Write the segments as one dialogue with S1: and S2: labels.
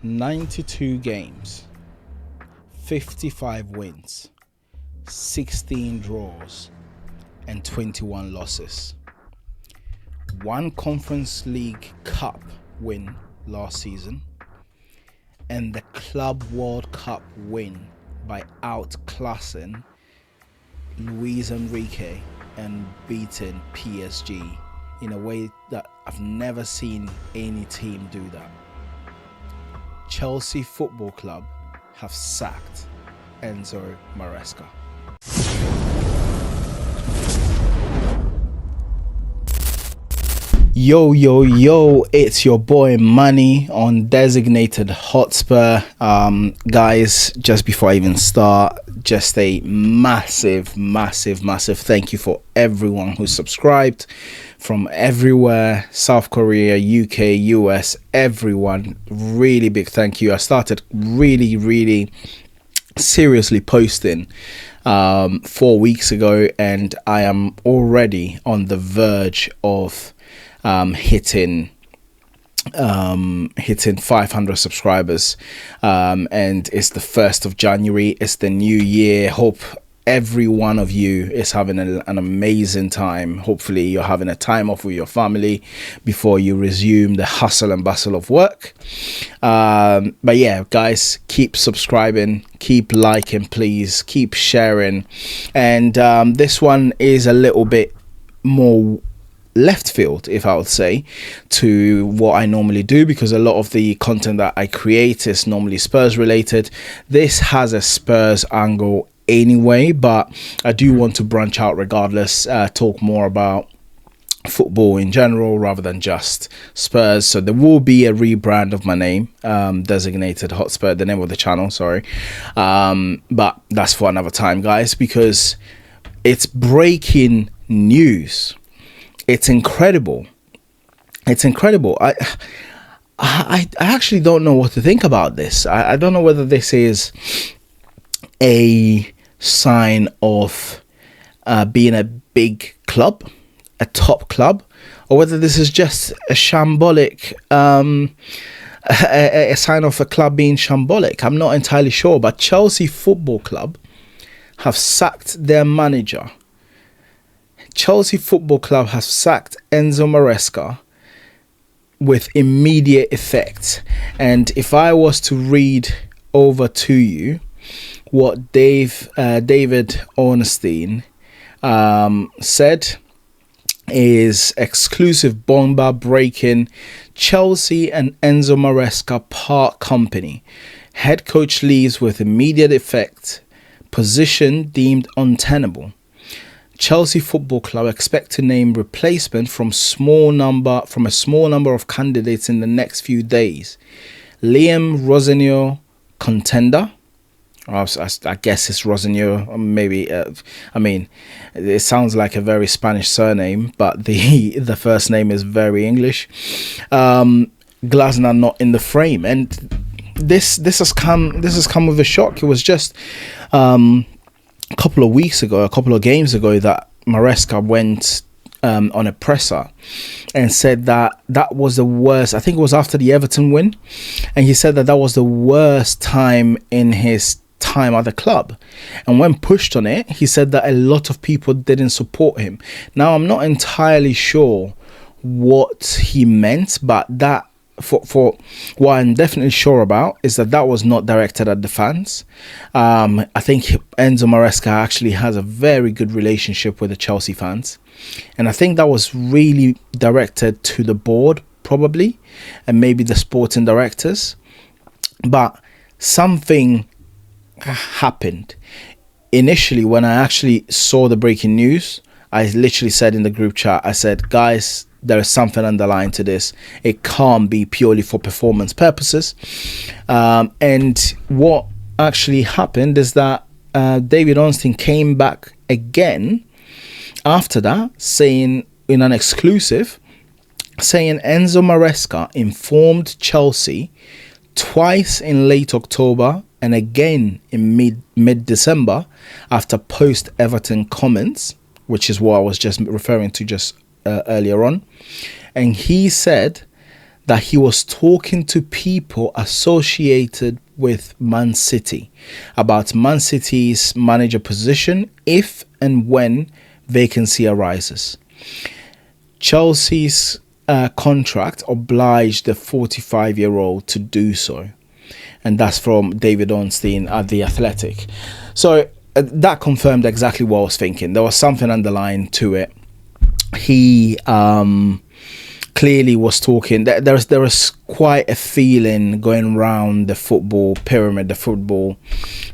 S1: 92 games, 55 wins, 16 draws, and 21 losses. One Conference League Cup win last season, and the Club World Cup win by outclassing Luis Enrique and beating PSG in a way that I've never seen any team do that. Chelsea Football Club have sacked Enzo Maresca. Yo, it's your boy Manny on Designated Hotspur. Guys, just before I even start, just a massive thank you for everyone who subscribed from everywhere, South Korea, UK, US, everyone. Really big thank you. I started really seriously posting 4 weeks ago, and I am already on the verge of hitting 500 subscribers, and it's the 1st of January. It's the new year. Hope every one of you is having an amazing time. Hopefully you're having a time off with your family before you resume the hustle and bustle of work. But yeah, guys, keep subscribing, keep liking, please keep sharing. And this one is a little bit more left field, if I would say, to what I normally do, because a lot of the content that I create is normally Spurs related. This has a Spurs angle anyway, but I do want to branch out regardless, talk more about football in general rather than just Spurs. So there will be a rebrand of my name, Designated Hotspur, the name of the channel, sorry, but that's for another time, guys, because it's breaking news. It's incredible. I actually don't know what to think about this. I don't know whether this is a sign of being a big club, a top club, or whether this is just a shambolic, a sign of a club being shambolic. I'm not entirely sure, but Chelsea Football Club have sacked their manager. Chelsea Football Club has sacked Enzo Maresca with immediate effect. And if I was to read over to you what David Ornstein said, is exclusive bomber breaking: Chelsea and Enzo Maresca part company. Head coach leaves with immediate effect. Position deemed untenable. Chelsea Football Club expect to name replacement from a small number of candidates in the next few days. Liam Rosenio contender. I guess it's Rosenio, maybe. I mean, it sounds like a very Spanish surname, but the first name is very English. Glasner not in the frame, and this has come with a shock. It was just a couple of games ago, that Maresca went on a presser and said that was the worst. I think it was after the Everton win, and he said that was the worst time in his time at the club. And when pushed on it, he said that a lot of people didn't support him. Now, I'm not entirely sure what he meant, but that for what I'm definitely sure about is that was not directed at the fans. I think Enzo Maresca actually has a very good relationship with the Chelsea fans, and I think that was really directed to the board, probably, and maybe the sporting directors. But something happened. Initially, when I actually saw the breaking news, I literally said in the group chat, I said, guys, there is something underlying to this. It can't be purely for performance purposes. And what actually happened is that David Ornstein came back again after that, saying in an exclusive, saying Enzo Maresca informed Chelsea twice in late October and again in mid-December after post-Everton comments, which is what I was just referring to just earlier on. And he said that he was talking to people associated with Man City about Man City's manager position if and when vacancy arises. Chelsea's contract obliged the 45-year-old to do so. And that's from David Ornstein at The Athletic. So that confirmed exactly what I was thinking. There was something underlying to it. He clearly was talking. There was quite a feeling going around the football pyramid, the football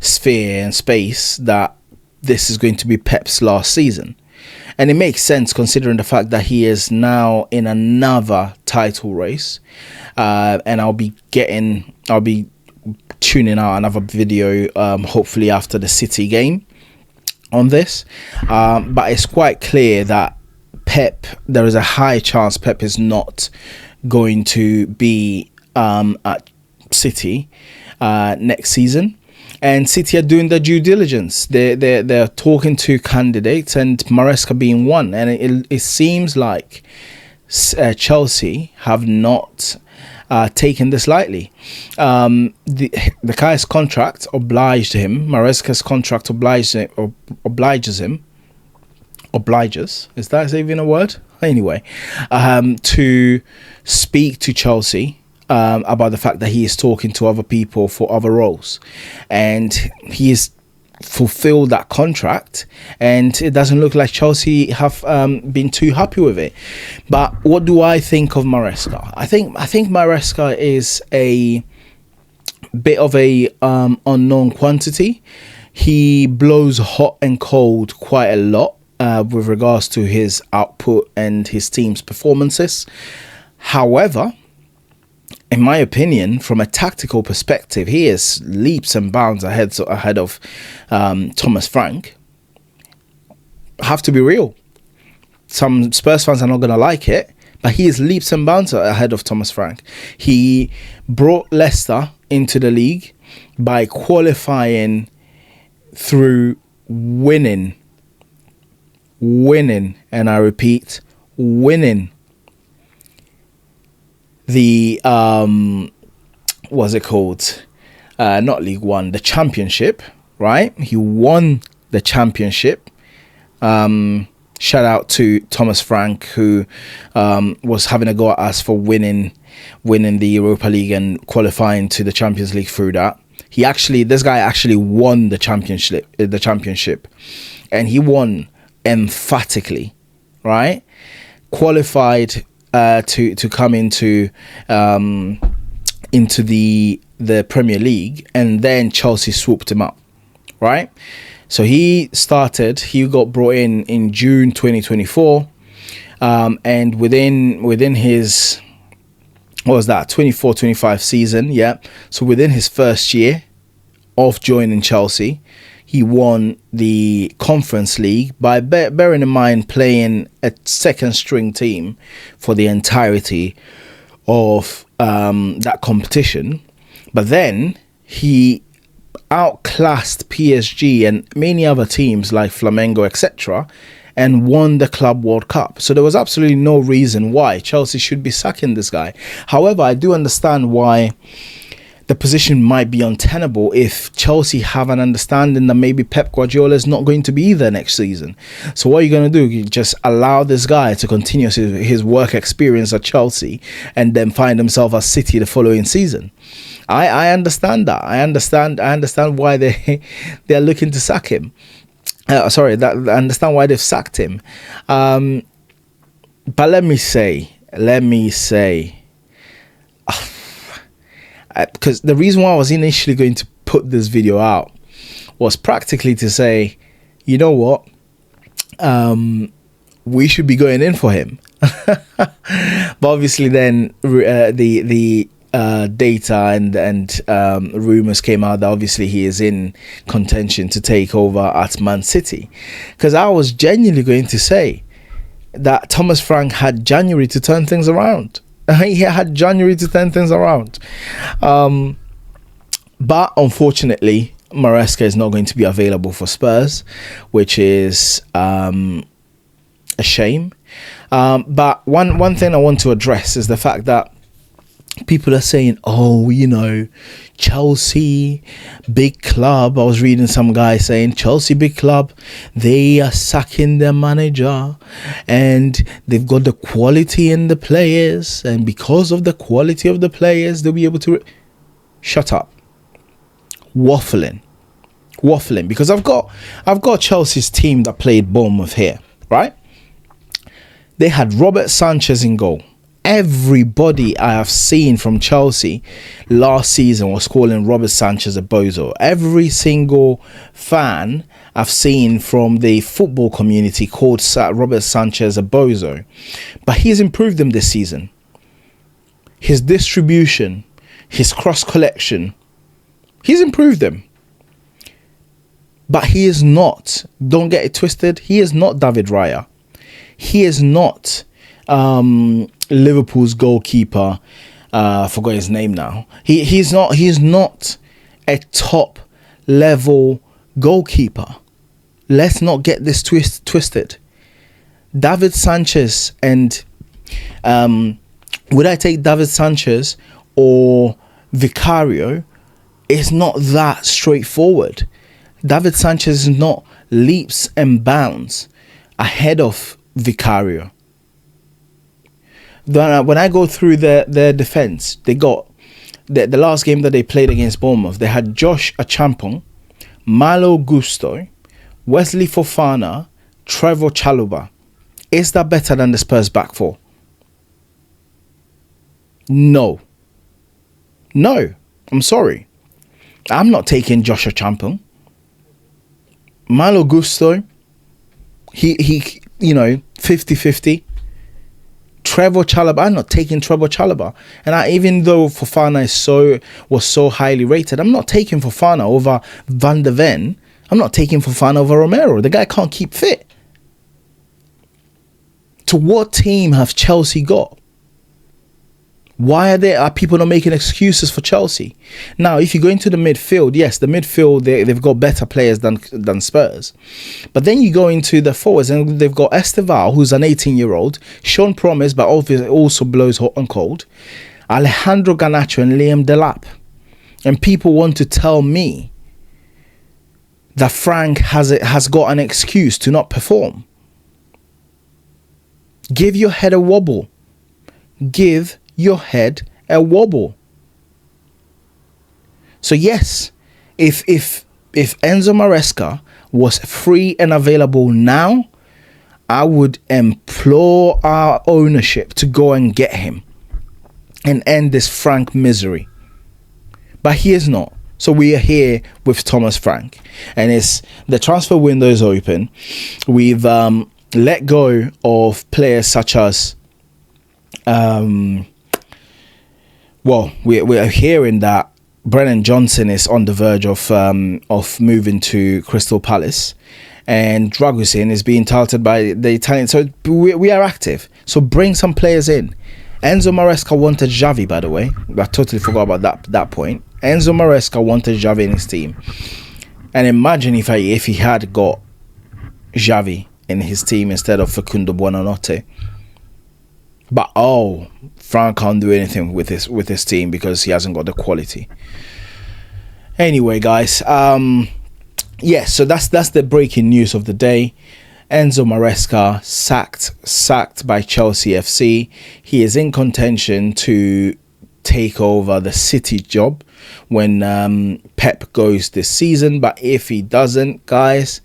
S1: sphere and space, that this is going to be Pep's last season. And it makes sense considering the fact that he is now in another title race. And I'll be tuning out another video hopefully after the City game on this. But it's quite clear that there is a high chance Pep is not going to be at City next season. And City are doing their due diligence. They're talking to candidates, and Maresca being one. And it seems like Chelsea have not taken this lightly. The guy's contract obliged him. Maresca's contract obliges him. Is that even a word? Anyway, to speak to Chelsea about the fact that he is talking to other people for other roles, and he has fulfilled that contract, and it doesn't look like Chelsea have been too happy with it. But what do I think of Maresca? I think Maresca is a bit of a unknown quantity. He blows hot and cold quite a lot with regards to his output and his team's performances. However, in my opinion, from a tactical perspective, he is leaps and bounds ahead of Thomas Frank. Have to be real. Some Spurs fans are not going to like it, but he is leaps and bounds ahead of Thomas Frank. He brought Leicester into the league by qualifying through winning, and I repeat, winning the what's it called? Not League One, the Championship, right? He won the Championship. Shout out to Thomas Frank, who was having a go at us for winning the Europa League and qualifying to the Champions League through that. This guy actually won the championship, and he won emphatically, right? Qualified to come into the Premier League, and then Chelsea swooped him up, right? So he got brought in June 2024, and within his, what was that, 24-25 season, yeah. So within his first year of joining Chelsea, he won the Conference League by bearing in mind playing a second string team for the entirety of that competition. But then he outclassed PSG and many other teams like Flamengo, etc., and won the Club World Cup. So there was absolutely no reason why Chelsea should be sacking this guy. However, I do understand why the position might be untenable if Chelsea have an understanding that maybe Pep Guardiola is not going to be there next season. So what are you going to do? You just allow this guy to continue his work experience at Chelsea and then find himself at City the following season. I understand that. I understand why they're looking to sack him. I understand why they've sacked him. But let me say, because the reason why I was initially going to put this video out was practically to say, you know what, we should be going in for him. But obviously then the data and rumors came out that obviously he is in contention to take over at Man City, because I was genuinely going to say that Thomas Frank had January to turn things around. He had January to turn things around. But unfortunately, Maresca is not going to be available for Spurs, which is a shame. But one thing I want to address is the fact that people are saying, oh, you know, Chelsea, big club. I was reading some guy saying, Chelsea, big club, they are sacking their manager and they've got the quality in the players. And because of the quality of the players, they'll be able to... Shut up. Waffling. Because I've got Chelsea's team that played Bournemouth here, right? They had Robert Sanchez in goal. Everybody I have seen from Chelsea last season was calling Robert Sanchez a bozo. Every single fan I've seen from the football community called Robert Sanchez a bozo. But he's improved them this season. His distribution, his cross collection, he's improved them. But he is not, don't get it twisted, he is not David Raya. He is not Liverpool's goalkeeper. I forgot his name now. He's not a top level goalkeeper. Let's not get this twisted. David Sanchez and would I take David Sanchez or Vicario? It's not that straightforward. David Sanchez is not leaps and bounds ahead of Vicario. When I go through their defense, they got the last game that they played against Bournemouth, they had Josh Achampong, Malo Gusto, Wesley Fofana, Trevor Chalobah. Is that better than the Spurs back four? No. I'm sorry. I'm not taking Josh Achampong. Malo Gusto, he 50-50. Trevor Chalobah, I'm not taking Trevor Chalobah. And even though Fofana was so highly rated, I'm not taking Fofana over Van de Ven. I'm not taking Fofana over Romero. The guy can't keep fit. To what team have Chelsea got? Why are people not making excuses for Chelsea? Now, if you go into the midfield, yes, the midfield, they've got better players than Spurs. But then you go into the forwards and they've got Esteval, who's an 18-year-old, shown promise, but obviously also blows hot and cold, Alejandro Garnacho and Liam Delap. And people want to tell me that Frank has got an excuse to not perform. Give your head a wobble. Give your head a wobble. So yes, if Enzo Maresca was free and available now, I would implore our ownership to go and get him and end this Frank misery. But he is not. So we are here with Thomas Frank, and the transfer window is open. We've let go of players such as we're hearing that Brennan Johnson is on the verge of moving to Crystal Palace, and Dragusin is being touted by the Italian. So we are active. So bring some players in. Enzo Maresca wanted Xavi, by the way. I totally forgot about that point. Enzo Maresca wanted Xavi in his team, and imagine if he had got Xavi in his team instead of Facundo Buonanotte. But Frank can't do anything with his team because he hasn't got the quality. Anyway, guys, so that's the breaking news of the day. Enzo Maresca sacked by Chelsea FC. He is in contention to take over the City job when Pep goes this season. But if he doesn't, guys,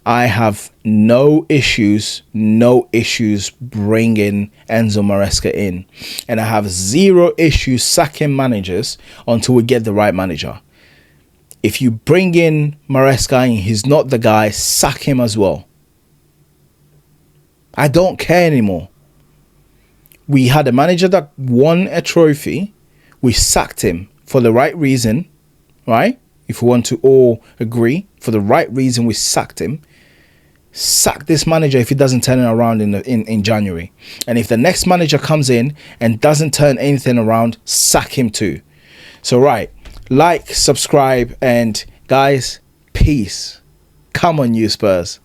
S1: I have no issues bringing Enzo Maresca in. And I have zero issues sacking managers until we get the right manager. If you bring in Maresca and he's not the guy, sack him as well. I don't care anymore. We had a manager that won a trophy. We sacked him for the right reason, right? If we want to all agree, for the right reason, we sacked him. Sack this manager if he doesn't turn it around in January. And if the next manager comes in and doesn't turn anything around, sack him too. So right, like, subscribe, and guys, peace. Come on, you Spurs.